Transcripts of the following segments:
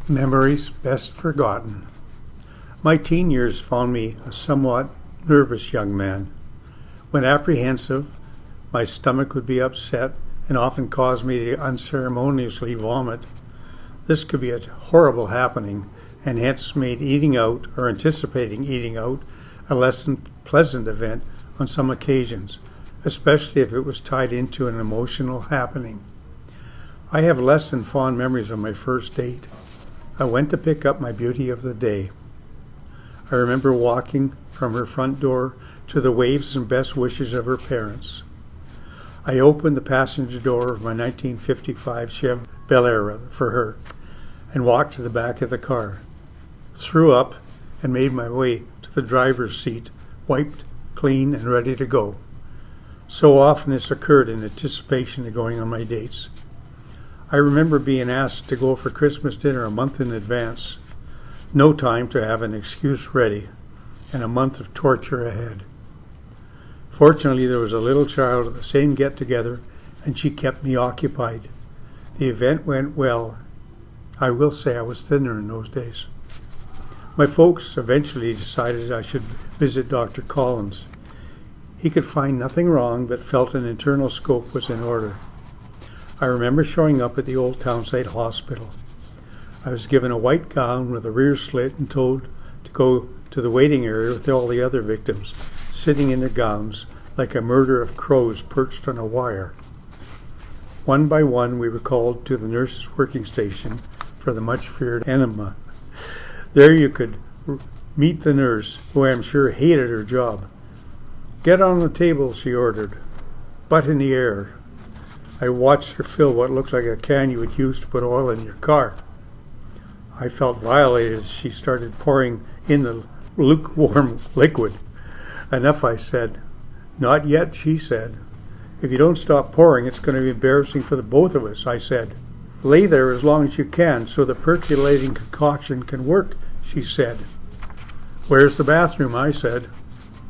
Memories best forgotten. My teen years found me a somewhat nervous young man. When apprehensive, my stomach would be upset and often cause me to unceremoniously vomit. This could be a horrible happening, and hence made eating out or anticipating eating out a less than pleasant event on some occasions, especially if it was tied into an emotional happening. I have less than fond memories of my first date. I went to pick up my beauty of the day. I remember walking from her front door to the waves and best wishes of her parents. I opened the passenger door of my 1955 Chevy Bel Air for her and walked to the back of the car, threw up, and made my way to the driver's seat, wiped, clean, and ready to go. So often this occurred in anticipation of going on my dates. I remember being asked to go for Christmas dinner a month in advance, no time to have an excuse ready, and a month of torture ahead. Fortunately, there was a little child at the same get-together, and she kept me occupied. The event went well. I will say I was thinner in those days. My folks eventually decided I should visit Dr. Collins. He could find nothing wrong, but felt an internal scope was in order. I remember showing up at the old Townsite Hospital. I was given a white gown with a rear slit and told to go to the waiting area with all the other victims, sitting in their gowns like a murder of crows perched on a wire. One by one, we were called to the nurse's working station for the much-feared enema. There you could meet the nurse, who I am sure hated her job. "Get on the table," she ordered. "Butt in the air." I watched her fill what looked like a can you would use to put oil in your car. I felt violated as she started pouring in the lukewarm liquid. "Enough," I said. "Not yet," she said. "If you don't stop pouring, it's going to be embarrassing for the both of us," I said. "Lay there as long as you can so the percolating concoction can work," she said. "Where's the bathroom?" I said.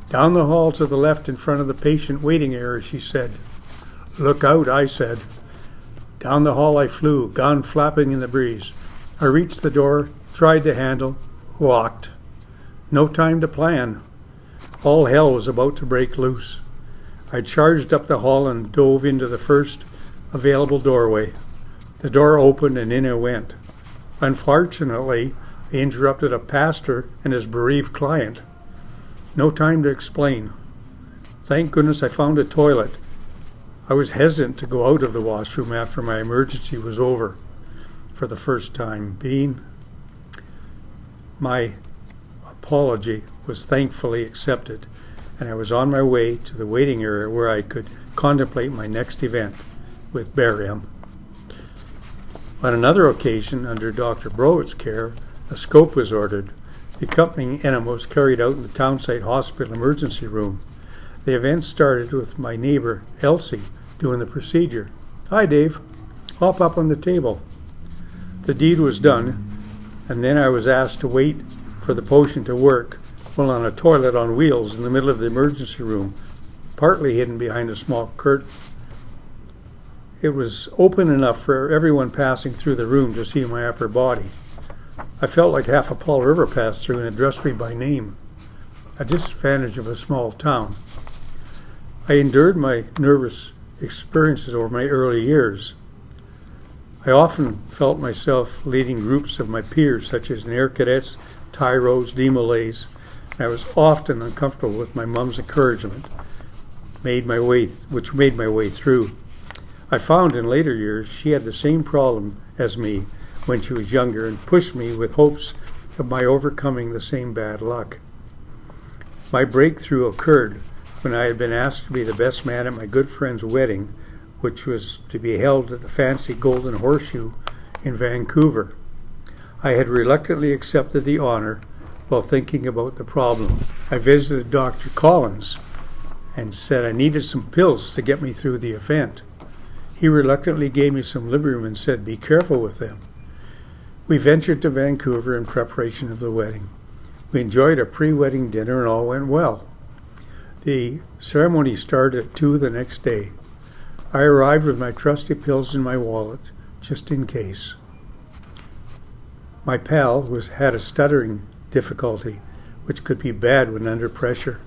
"Down the hall to the left in front of the patient waiting area," she said. "Look out," I said. Down the hall I flew, gown flapping in the breeze. I reached the door, tried the handle, locked. No time to plan. All hell was about to break loose. I charged up the hall and dove into the first available doorway. The door opened and in I went. Unfortunately, I interrupted a pastor and his bereaved client. No time to explain. Thank goodness I found a toilet. I was hesitant to go out of the washroom after my emergency was over for the first time being. My apology was thankfully accepted, and I was on my way to the waiting area where I could contemplate my next event with barium. On another occasion, under Dr. Browett's care, a scope was ordered. The accompanying enema was carried out in the Townsite Hospital emergency room. The event started with my neighbor, Elsie, doing the procedure. "Hi, Dave. Hop up on the table." The deed was done, and then I was asked to wait for the potion to work while on a toilet on wheels in the middle of the emergency room, partly hidden behind a small curtain. It was open enough for everyone passing through the room to see my upper body. I felt like half of Powell River passed through and addressed me by name, a disadvantage of a small town. I endured my nervous experiences over my early years. I often felt myself leading groups of my peers, such as Nair Cadets, Tyros, Demolays, and I was often uncomfortable with my mom's encouragement, which made my way through. I found in later years she had the same problem as me when she was younger and pushed me with hopes of my overcoming the same bad luck. My breakthrough occurred when I had been asked to be the best man at my good friend's wedding, which was to be held at the fancy Golden Horseshoe in Vancouver. I had reluctantly accepted the honor while thinking about the problem. I visited Dr. Collins and said I needed some pills to get me through the event. He reluctantly gave me some Librium and said, "Be careful with them." We ventured to Vancouver in preparation of the wedding. We enjoyed a pre-wedding dinner and all went well. The ceremony started at 2 the next day. I arrived with my trusty pills in my wallet, just in case. My pal had a stuttering difficulty, which could be bad when under pressure.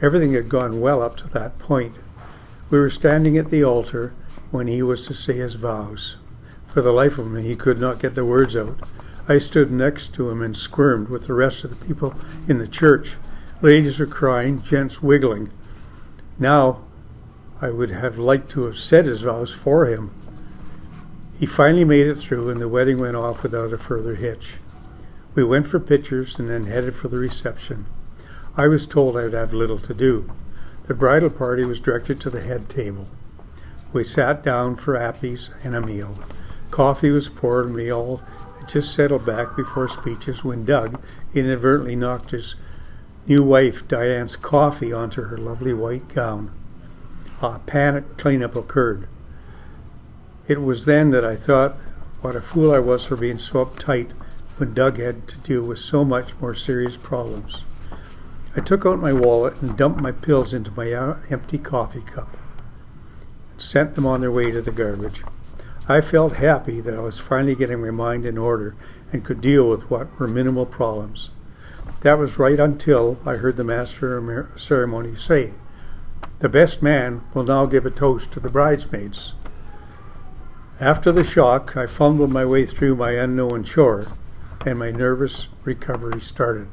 Everything had gone well up to that point. We were standing at the altar when he was to say his vows. For the life of me, he could not get the words out. I stood next to him and squirmed with the rest of the people in the church. Ladies were crying, gents wiggling. Now, I would have liked to have said his vows for him. He finally made it through, and the wedding went off without a further hitch. We went for pictures and then headed for the reception. I was told I would have little to do. The bridal party was directed to the head table. We sat down for appies and a meal. Coffee was poured, and we all had just settled back before speeches when Doug inadvertently knocked his new wife Diane's coffee onto her lovely white gown. A panic cleanup occurred. It was then that I thought what a fool I was for being so uptight when Doug had to deal with so much more serious problems. I took out my wallet and dumped my pills into my empty coffee cup and sent them on their way to the garbage. I felt happy that I was finally getting my mind in order and could deal with what were minimal problems. That was right until I heard the master of ceremony say, "The best man will now give a toast to the bridesmaids." After the shock, I fumbled my way through my unknown chore, and my nervous recovery started.